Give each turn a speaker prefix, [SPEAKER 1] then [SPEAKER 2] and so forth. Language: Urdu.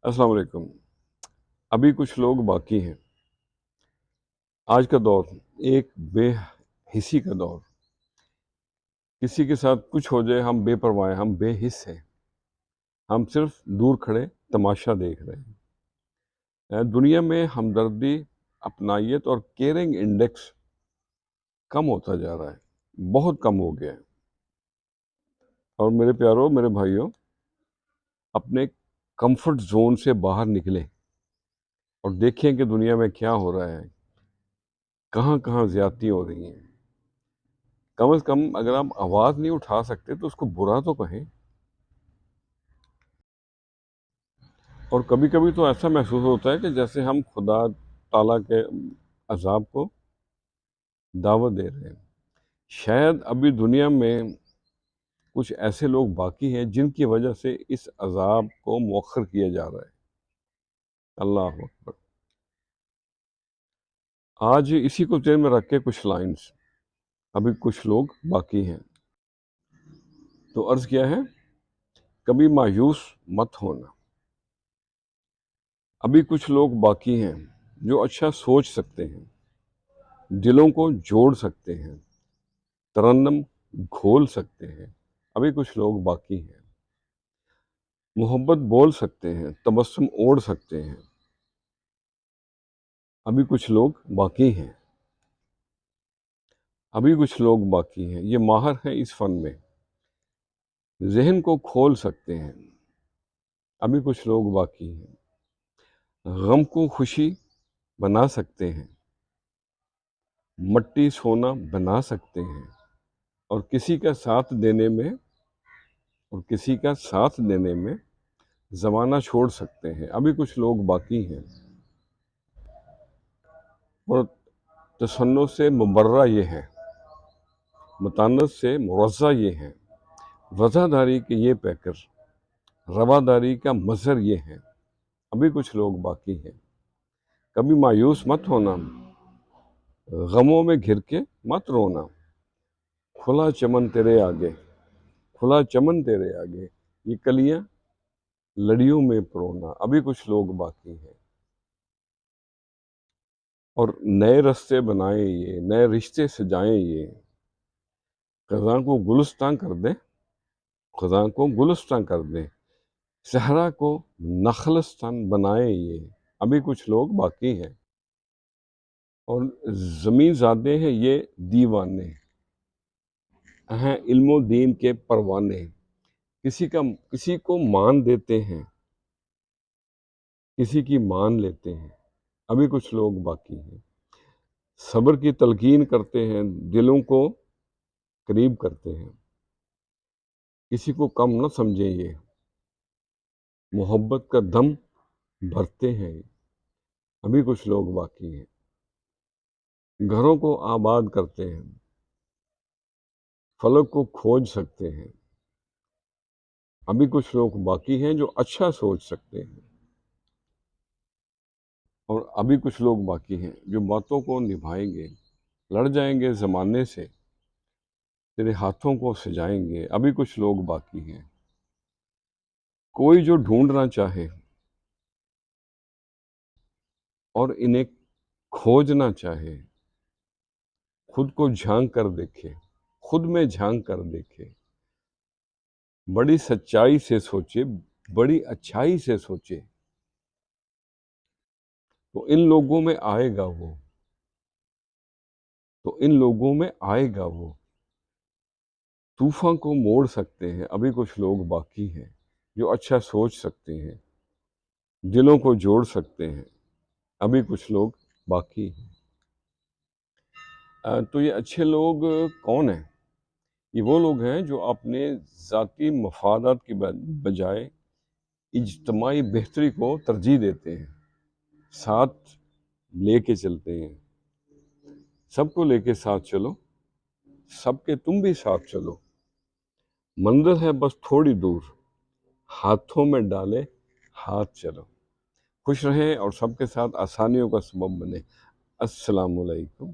[SPEAKER 1] السلام علیکم۔ ابھی کچھ لوگ باقی ہیں۔ آج کا دور ایک بے حسی کا دور۔ کسی کے ساتھ کچھ ہو جائے ہم بے پرواہ ہیں، ہم بے حس ہیں، ہم صرف دور کھڑے تماشا دیکھ رہے ہیں۔ دنیا میں ہمدردی، اپنائیت اور کیئرنگ انڈیکس کم ہوتا جا رہا ہے، بہت کم ہو گیا ہے۔ اور میرے پیاروں، میرے بھائیوں، اپنے کمفرٹ زون سے باہر نکلیں اور دیکھیں کہ دنیا میں کیا ہو رہا ہے، کہاں کہاں زیادتی ہو رہی ہیں۔ کم از کم اگر آپ آواز نہیں اٹھا سکتے تو اس کو برا تو کہیں۔ اور کبھی کبھی تو ایسا محسوس ہوتا ہے کہ جیسے ہم خدا تعالیٰ کے عذاب کو دعوت دے رہے ہیں۔ شاید ابھی دنیا میں کچھ ایسے لوگ باقی ہیں جن کی وجہ سے اس عذاب کو مؤخر کیا جا رہا ہے۔ اللہ اکبر۔ آج اسی کو ذہن میں رکھ کے کچھ لائنز، ابھی کچھ لوگ باقی ہیں تو عرض کیا ہے، کبھی مایوس مت ہونا۔ ابھی کچھ لوگ باقی ہیں جو اچھا سوچ سکتے ہیں، دلوں کو جوڑ سکتے ہیں، ترنم گھول سکتے ہیں۔ ابھی کچھ لوگ باقی ہیں، محبت بول سکتے ہیں، تبسم اوڑھ سکتے ہیں۔ ابھی کچھ لوگ باقی ہیں، ابھی کچھ لوگ باقی ہیں۔ یہ ماہر ہیں اس فن میں، ذہن کو کھول سکتے ہیں۔ ابھی کچھ لوگ باقی ہیں، غم کو خوشی بنا سکتے ہیں، مٹی سونا بنا سکتے ہیں، اور کسی کا ساتھ دینے میں زمانہ چھوڑ سکتے ہیں۔ ابھی کچھ لوگ باقی ہیں، اور تسنن سے مبرہ یہ ہے، متانت سے مرزہ یہ ہے، وفاداری کے یہ پیکر، رواداری کا مظہر یہ ہے۔ ابھی کچھ لوگ باقی ہیں۔ کبھی مایوس مت ہونا، غموں میں گھر کے مت رونا، کھلا چمن تیرے آگے، کھلا چمن تیرے آگے، یہ کلیاں لڑیوں میں پرونا۔ ابھی کچھ لوگ باقی ہیں، اور نئے رستے بنائیں، یہ نئے رشتے سجائیں، یہ خزاں کو گلستان کر دیں، خزاں کو گلستان کر دیں، صحرا کو نخلستان بنائیں، یہ ابھی کچھ لوگ باقی ہیں۔ اور زمین زادے ہیں یہ دیوانے ہیں، علم و دین کے پروانے، کسی کو مان دیتے ہیں، کسی کی مان لیتے ہیں۔ ابھی کچھ لوگ باقی ہیں، صبر کی تلقین کرتے ہیں، دلوں کو قریب کرتے ہیں، کسی کو کم نہ سمجھیں، یہ محبت کا دم بھرتے ہیں۔ ابھی کچھ لوگ باقی ہیں، گھروں کو آباد کرتے ہیں، فلک کو کھوج سکتے ہیں۔ ابھی کچھ لوگ باقی ہیں جو اچھا سوچ سکتے ہیں، اور ابھی کچھ لوگ باقی ہیں جو باتوں کو نبھائیں گے، لڑ جائیں گے زمانے سے، تیرے ہاتھوں کو سجائیں گے۔ ابھی کچھ لوگ باقی ہیں، کوئی جو ڈھونڈنا چاہے اور انہیں کھوجنا چاہے، خود کو جھانک کر دیکھے، خود میں جھانک کر دیکھے، بڑی سچائی سے سوچے، بڑی اچھائی سے سوچے، تو ان لوگوں میں آئے گا وہ، طوفان کو موڑ سکتے ہیں۔ ابھی کچھ لوگ باقی ہیں جو اچھا سوچ سکتے ہیں، دلوں کو جوڑ سکتے ہیں۔ ابھی کچھ لوگ باقی ہیں۔ تو یہ اچھے لوگ کون ہیں؟ یہ وہ لوگ ہیں جو اپنے ذاتی مفادات کی بجائے اجتماعی بہتری کو ترجیح دیتے ہیں، ساتھ لے کے چلتے ہیں۔ سب کو لے کے ساتھ چلو، سب کے تم بھی ساتھ چلو، منزل ہے بس تھوڑی دور، ہاتھوں میں ڈالے ہاتھ چلو۔ خوش رہیں اور سب کے ساتھ آسانیوں کا سبب بنے۔ السلام علیکم۔